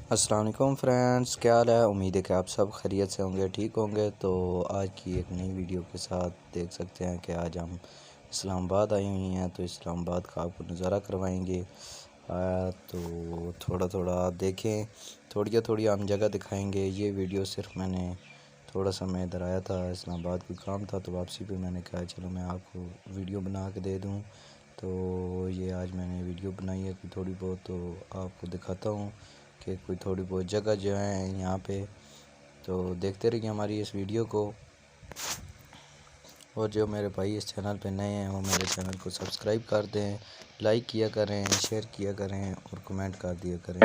अस्सलाम वालेकुम फ्रेंड्स, क्या हाल है। उम्मीद है कि आप सब खैरियत से होंगे, ठीक होंगे। तो आज की एक नई वीडियो के साथ देख सकते हैं कि आज हम इस्लामाबाद आई हुई हैं। तो इस्लामाबाद का आपको नज़ारा करवाएंगे। तो थोड़ा थोड़ा आप देखें, थोड़ी हम जगह दिखाएंगे। ये वीडियो सिर्फ मैंने थोड़ा सा मैं इधर आया था, इस्लामाबाद कोई काम था, तो वापसी पे मैंने कहा चलो मैं आपको वीडियो बना के दे दूँ। तो ये आज मैंने वीडियो बनाई है कोई थोड़ी बहुत, तो आपको दिखाता हूँ कि कोई थोड़ी बहुत जगह जो है यहाँ पे। तो देखते रहिए हमारी इस वीडियो को। और जो मेरे भाई इस चैनल पे नए हैं वो मेरे चैनल को सब्सक्राइब कर दें, लाइक किया करें, शेयर किया करें और कमेंट कर दिया करें।